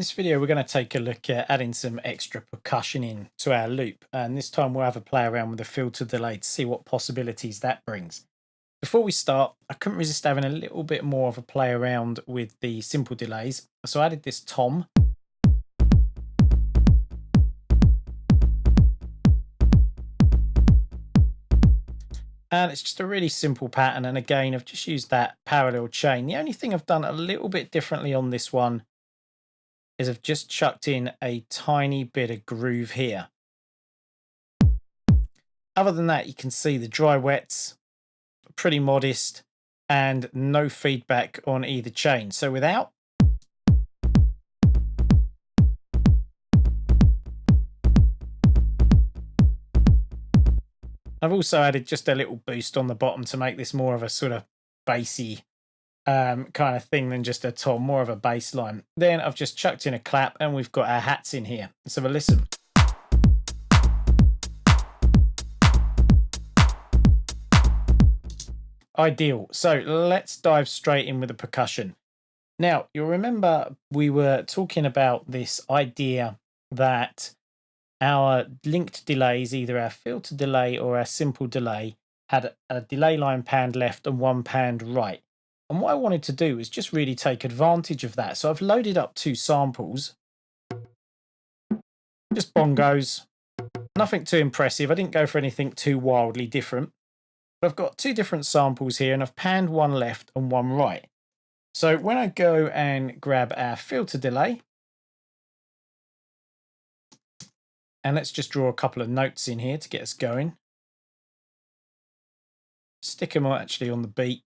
In this video, we're going to take a look at adding some extra percussion in to our loop. And this time we'll have a play around with the filter delay to see what possibilities that brings. Before we start, I couldn't resist having a little bit more of a play around with the simple delays. So I added this tom. And it's just a really simple pattern. And again, I've just used that parallel chain. The only thing I've done a little bit differently on this one is I've just chucked in a tiny bit of groove here. Other than that, you can see the dry wets are pretty modest and no feedback on either chain. So without, I've also added just a little boost on the bottom to make this more of a sort of bassy kind of thing than just a tom, more of a bass line. Then I've just chucked in a clap and we've got our hats in here. Let's have a listen. Ideal. So let's dive straight in with the percussion. Now, you'll remember we were talking about this idea that our linked delays, either our filter delay or our simple delay, had a delay line panned left and one panned right. And what I wanted to do is just really take advantage of that. So I've loaded up two samples, just bongos, nothing too impressive. I didn't go for anything too wildly different. But I've got two different samples here and I've panned one left and one right. So when I go and grab our filter delay, and let's just draw a couple of notes in here to get us going. Stick them actually on the beat.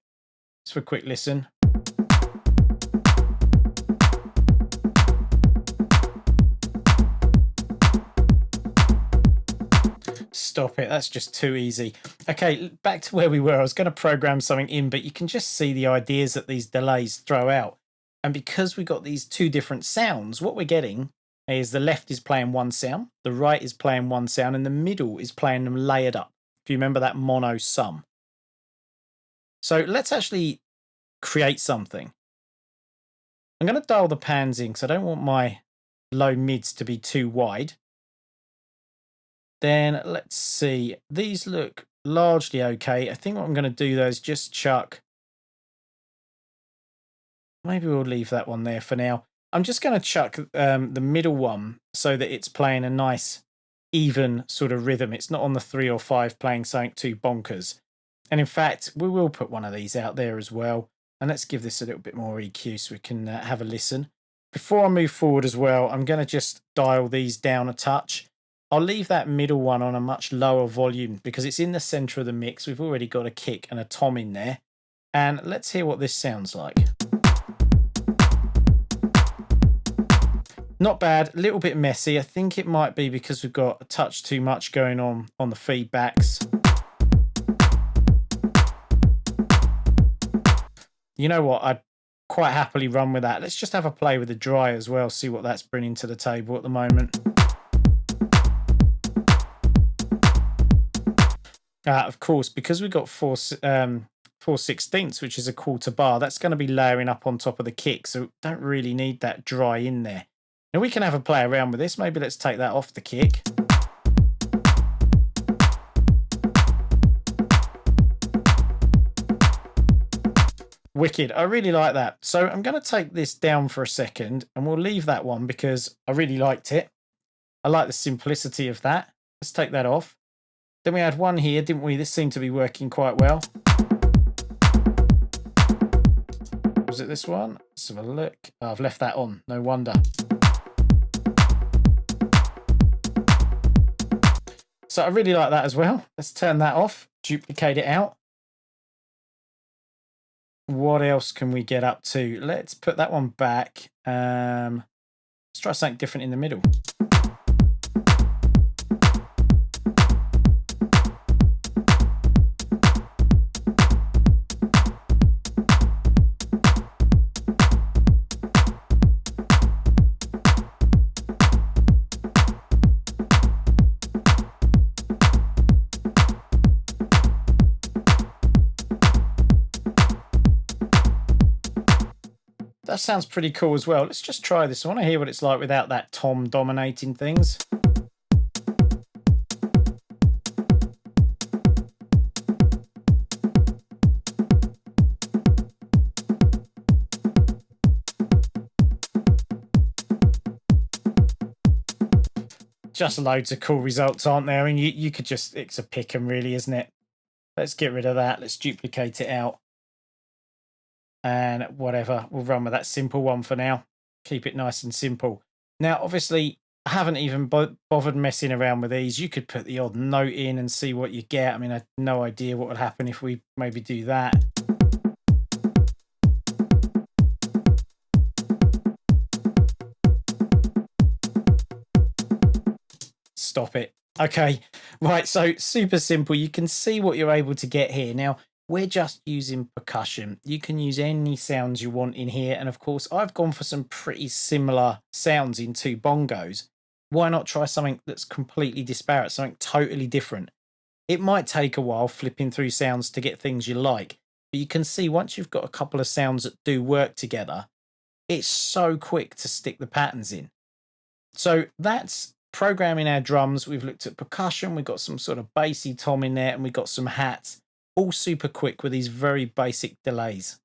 Just for a quick listen. Stop it, that's just too easy. Okay, back to where we were. I was going to program something in, but you can just see the ideas that these delays throw out. And because we got these two different sounds, what we're getting is the left is playing one sound, the right is playing one sound, and the middle is playing them layered up. If you remember that mono sum. So let's actually create something. I'm going to dial the pans in because I don't want my low mids to be too wide. Then let's see. These look largely okay. I think what I'm going to do though is just chuck. Maybe we'll leave that one there for now. I'm just going to chuck the middle one so that it's playing a nice even sort of rhythm. It's not on the 3 or 5 playing something too bonkers. And in fact, we will put one of these out there as well. And let's give this a little bit more EQ so we can have a listen. Before I move forward as well, I'm going to just dial these down a touch. I'll leave that middle one on a much lower volume because it's in the center of the mix. We've already got a kick and a tom in there. And let's hear what this sounds like. Not bad, a little bit messy. I think it might be because we've got a touch too much going on the feedbacks. You know what? I'd quite happily run with that. Let's just have a play with the dry as well, see what that's bringing to the table at the moment. Of course, because we've got 4/16, which is a quarter bar, that's going to be layering up on top of the kick, so don't really need that dry in there. Now we can have a play around with this. Maybe let's take that off the kick. Wicked. I really like that. So I'm going to take this down for a second and we'll leave that one because I really liked it. I like the simplicity of that. Let's take that off. Then we had one here, didn't we? This seemed to be working quite well. Was it this one? Let's have a look. Oh, I've left that on. No wonder. So I really like that as well. Let's turn that off, duplicate it out. What else can we get up to? Let's put that one back. Let's try something different in the middle. that sounds pretty cool as well. Let's just try this. I want to hear what it's like without that tom dominating things. Just loads of cool results, aren't there? I mean, you could just, it's a pick 'em really, isn't it? Let's get rid of that. Let's duplicate it out. And whatever, we'll run with that simple one for now. Keep it nice and simple. Now, obviously, I haven't even bothered messing around with these. You could put the odd note in and see what you get. I mean, I have no idea what would happen if we maybe do that. Stop it. Okay, right, so super simple. You can see what you're able to get here. Now, we're just using percussion. You can use any sounds you want in here. And of course, I've gone for some pretty similar sounds in two bongos. Why not try something that's completely disparate, something totally different? It might take a while flipping through sounds to get things you like, but you can see once you've got a couple of sounds that do work together, it's so quick to stick the patterns in. So that's programming our drums. We've looked at percussion, we've got some sort of bassy tom in there, and we've got some hats, all super quick with these very basic delays.